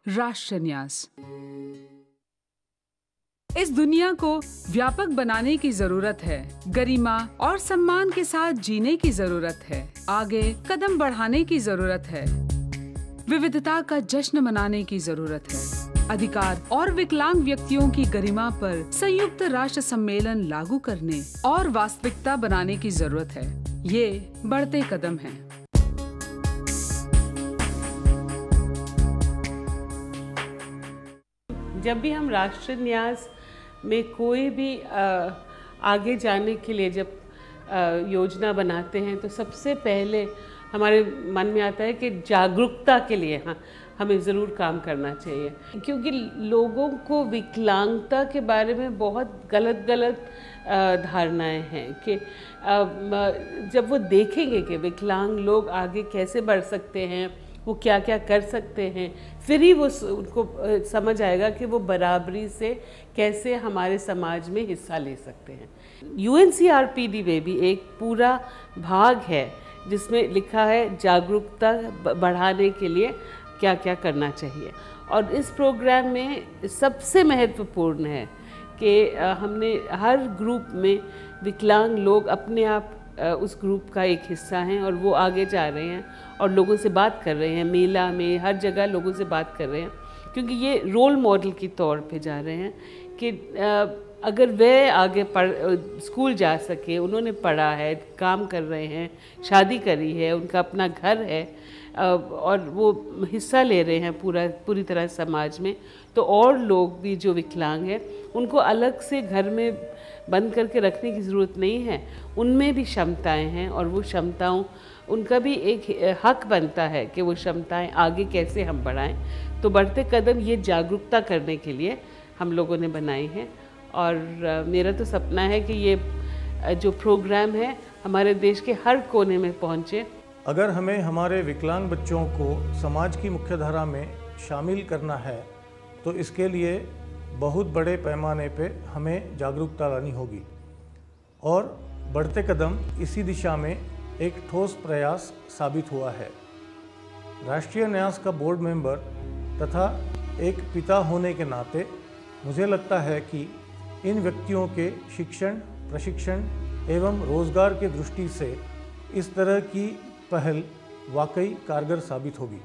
राष्ट्र न्यास। इस दुनिया को व्यापक बनाने की जरूरत है, गरिमा और सम्मान के साथ जीने की जरूरत है, आगे कदम बढ़ाने की जरूरत है, विविधता का जश्न मनाने की जरूरत है, अधिकार और विकलांग व्यक्तियों की गरिमा पर संयुक्त राष्ट्र सम्मेलन लागू करने और वास्तविकता बनाने की जरूरत है। ये बढ़ते कदम हैं। जब भी हम राष्ट्र न्यास में कोई भी आगे जाने के लिए जब योजना बनाते हैं तो सबसे पहले हमारे मन में आता है कि जागरूकता के लिए हमें ज़रूर काम करना चाहिए, क्योंकि लोगों को विकलांगता के बारे में बहुत गलत धारणाएं हैं कि जब वो देखेंगे कि विकलांग लोग आगे कैसे बढ़ सकते हैं, वो क्या क्या कर सकते हैं, फिर ही वो उनको समझ आएगा कि वो बराबरी से कैसे हमारे समाज में हिस्सा ले सकते हैं। UNCRPD में भी एक पूरा भाग है जिसमें लिखा है जागरूकता बढ़ाने के लिए क्या क्या करना चाहिए, और इस प्रोग्राम में सबसे महत्वपूर्ण है कि हमने हर ग्रुप में विकलांग लोग अपने आप उस ग्रुप का एक हिस्सा हैं और वो आगे जा रहे हैं और लोगों से बात कर रहे हैं, मेला में हर जगह लोगों से बात कर रहे हैं, क्योंकि ये रोल मॉडल के तौर पे जा रहे हैं कि अगर वे आगे स्कूल जा सके, उन्होंने पढ़ा है, काम कर रहे हैं, शादी करी है, उनका अपना घर है और वो हिस्सा ले रहे हैं पूरी तरह समाज में, तो और लोग भी जो विकलांग हैं उनको अलग से घर में बंद करके रखने की ज़रूरत नहीं है। उनमें भी क्षमताएं हैं और वो क्षमताओं उनका भी एक हक बनता है कि वो क्षमताएं आगे कैसे हम बढ़ाएं। तो बढ़ते कदम ये जागरूकता करने के लिए हम लोगों ने बनाई हैं, और मेरा तो सपना है कि ये जो प्रोग्राम है हमारे देश के हर कोने में पहुँचे। अगर हमें हमारे विकलांग बच्चों को समाज की मुख्यधारा में शामिल करना है तो इसके लिए बहुत बड़े पैमाने पे हमें जागरूकता लानी होगी, और बढ़ते कदम इसी दिशा में एक ठोस प्रयास साबित हुआ है। राष्ट्रीय न्यास का बोर्ड मेंबर तथा एक पिता होने के नाते मुझे लगता है कि इन व्यक्तियों के शिक्षण, प्रशिक्षण एवं रोजगार की दृष्टि से इस तरह की पहल वाकई कारगर साबित होगी।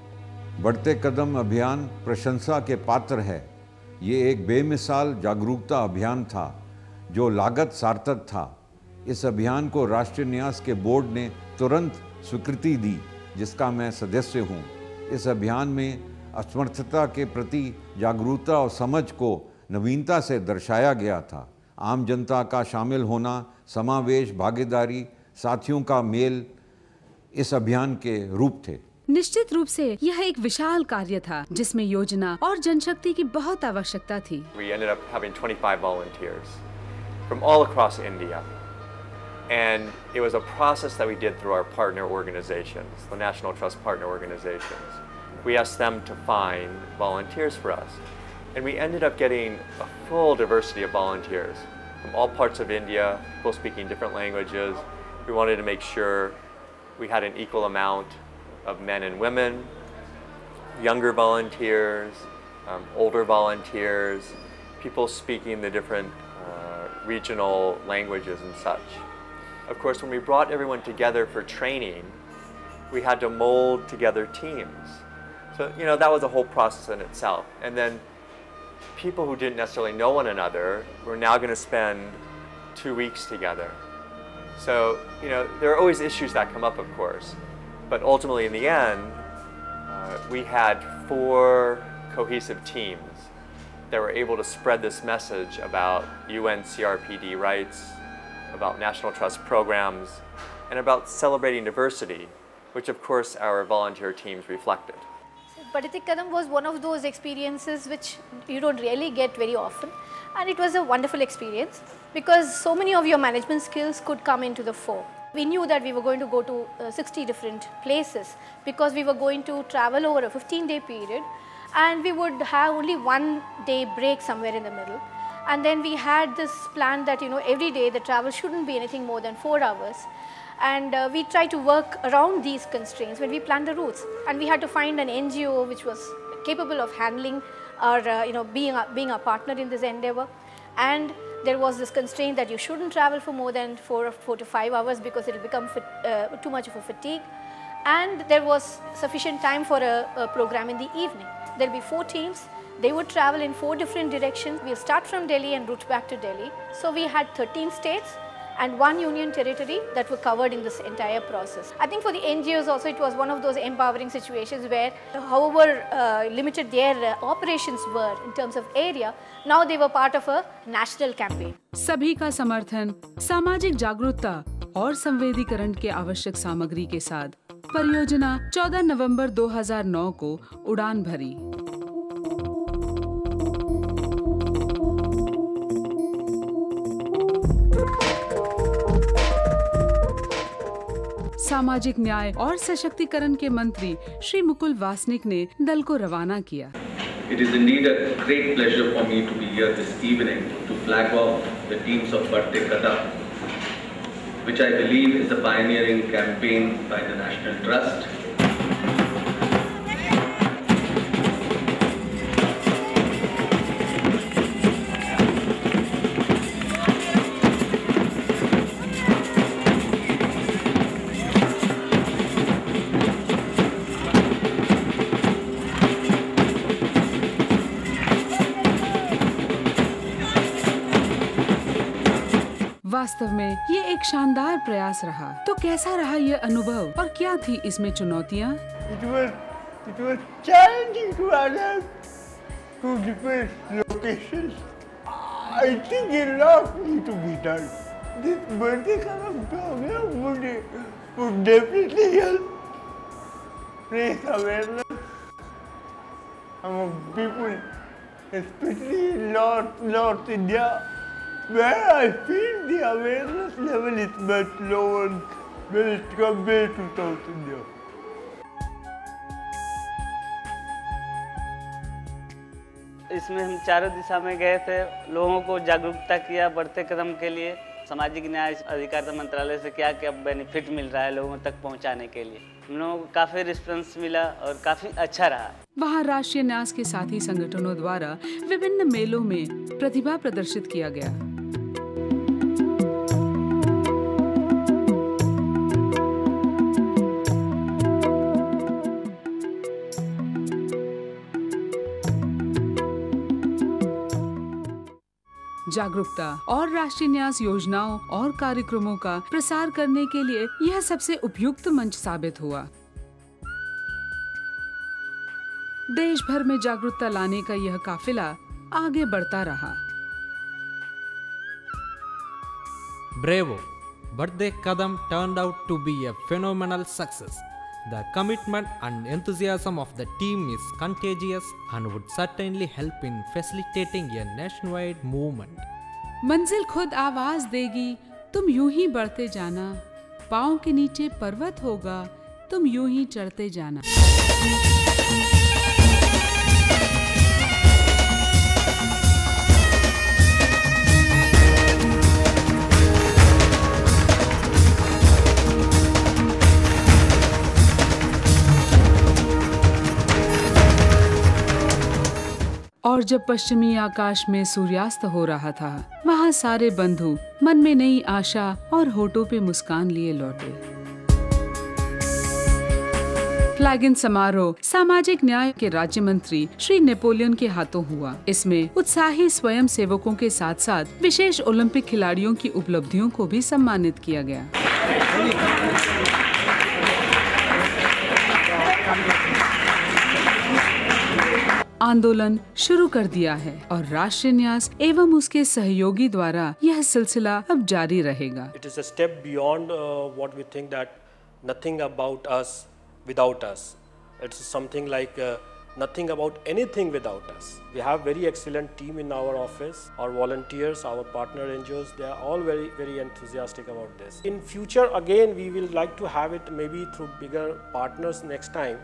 बढ़ते कदम अभियान प्रशंसा के पात्र है। ये एक बेमिसाल जागरूकता अभियान था जो लागत सार्थक था। इस अभियान को राष्ट्रीय न्यास के बोर्ड ने तुरंत स्वीकृति दी, जिसका मैं सदस्य हूँ। इस अभियान में असमर्थता के प्रति जागरूकता और समझ को नवीनता से दर्शाया गया था। आम जनता का शामिल होना, समावेश, भागीदारी, साथियों का मेल इस अभियान के रूप थे। निश्चित रूप से यह एक विशाल कार्य था जिसमें योजना और जनशक्ति की बहुत आवश्यकता थी। We ended up having 25 volunteers from all across India, and it was a process that we did through our partner organizations, the National Trust partner organizations. We asked them to find volunteers for us, and we ended up getting a full diversity of volunteers from all parts of India, people speaking different languages. We wanted to make sure we had an equal amount of men and women, younger volunteers, older volunteers, people speaking the different regional languages and such. Of course, when we brought everyone together for training, we had to mold together teams. So, that was a whole process in itself. And then people who didn't necessarily know one another were now going to spend 2 weeks together. So, there are always issues that come up, of course. But ultimately, in the end, we had 4 cohesive teams that were able to spread this message about UNCRPD rights, about National Trust programs, and about celebrating diversity, which of course our volunteer teams reflected. Badhte Kadam was one of those experiences which you don't really get very often, and it was a wonderful experience because so many of your management skills could come into the fore. We knew that we were going to go to 60 different places because we were going to travel over a 15-day period, and we would have only 1 day break somewhere in the middle. And then we had this plan that every day the travel shouldn't be anything more than 4 hours. And we tried to work around these constraints when we planned the routes. And we had to find an NGO which was capable of handling or being a partner in this endeavor. And there was this constraint that you shouldn't travel for more than 4 to 5 hours because it will become too much of a fatigue. And there was sufficient time for a program in the evening. There will be 4 teams. They would travel in 4 different directions. We'll start from Delhi and route back to Delhi. So we had 13 states and 1 union territory that were covered in this entire process. I think for the NGOs also it was one of those empowering situations where however limited their operations were in terms of area, now they were part of a national campaign. सभी का समर्थन, सामाजिक जागरूकता और संवेदीकरण के आवश्यक सामग्री के साथ परियोजना 14 नवंबर 2009 को उड़ान भरी। सामाजिक न्याय और सशक्तिकरण के मंत्री श्री मुकुल वासनिक ने दल को रवाना किया। It is indeed a great pleasure for me to be here this evening to flag off the teams of Badhte Kadam, which I believe is a pioneering campaign by the National Trust. वास्तव में ये एक शानदार प्रयास रहा। तो कैसा रहा ये अनुभव और क्या थी इसमें चुनौतियाँ? It was challenging to adapt to different locations. I think a lot need to be done. This Badhte Kadam program would definitely help raise awareness among people, especially in North India, where I feel the awareness level is much lower when it compared to South India. इसमें हम चारों दिशा में गए थे, लोगों को जागरूकता किया बढ़ते कदम के लिए, सामाजिक न्याय अधिकारिता मंत्रालय से क्या क्या बेनिफिट मिल रहा है लोगों तक पहुंचाने के लिए। हम लोगों को काफ़ी रिस्पॉन्स मिला और काफ़ी अच्छा रहा। वहाँ राष्ट्रीय न्यास के साथी संगठनों द्वारा विभिन्न मेलों में प्रतिभा प्रदर्शित किया गया। जागरूकता और राष्ट्रीय न्यास योजनाओं और कार्यक्रमों का प्रसार करने के लिए यह सबसे उपयुक्त मंच साबित हुआ। देश भर में जागरूकता लाने का यह काफिला आगे बढ़ता रहा। Bravo! Badhte Kadam turned out to be a phenomenal success. The commitment and enthusiasm of the team is contagious and would certainly help in facilitating a nationwide movement. मंजिल खुद आवाज देगी, तुम यूं ही बढ़ते जाना, पाँव के नीचे पर्वत होगा, तुम यूं ही चढ़ते जाना। और जब पश्चिमी आकाश में सूर्यास्त हो रहा था, वहाँ सारे बंधु मन में नई आशा और होठों पे मुस्कान लिए लौटे। फ्लैगिंग समारोह सामाजिक न्याय के राज्य मंत्री श्री नेपोलियन के हाथों हुआ। इसमें उत्साही स्वयं सेवकों के साथ साथ विशेष ओलंपिक खिलाड़ियों की उपलब्धियों को भी सम्मानित किया गया। आंदोलन शुरू कर दिया है और राष्ट्रीय न्यास एवं उसके सहयोगी द्वारा यह सिलसिला अब जारी रहेगा। It is a step beyond what we think that nothing about us without us. It's something like nothing about anything without us. We have very excellent team in our office. Our volunteers, our partner NGOs, they are all very enthusiastic about this. In future, again, we will like to have it maybe through bigger partners next time.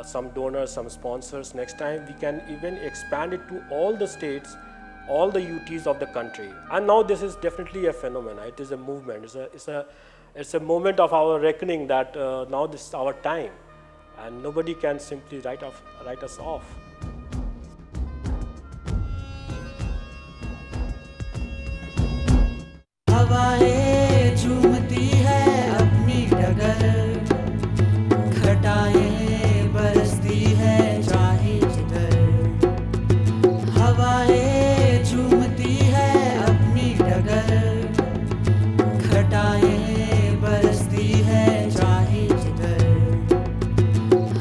Some donors, some sponsors. Next time we can even expand it to all the states, all the UTs of the country. And now this is definitely a phenomenon. It is a movement. It's a it's a moment of our reckoning that now this is our time, and nobody can simply write us off. हवाएं झूमती है अपनी डगर, घटाएं बरसती है चाहे जिधर। हवाएं झूमती है अपनी डगर, घटाएं बरसती है चाहे जिधर।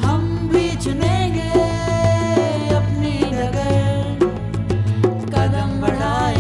हम भी चुनेंगे अपनी डगर, कदम बढ़ाए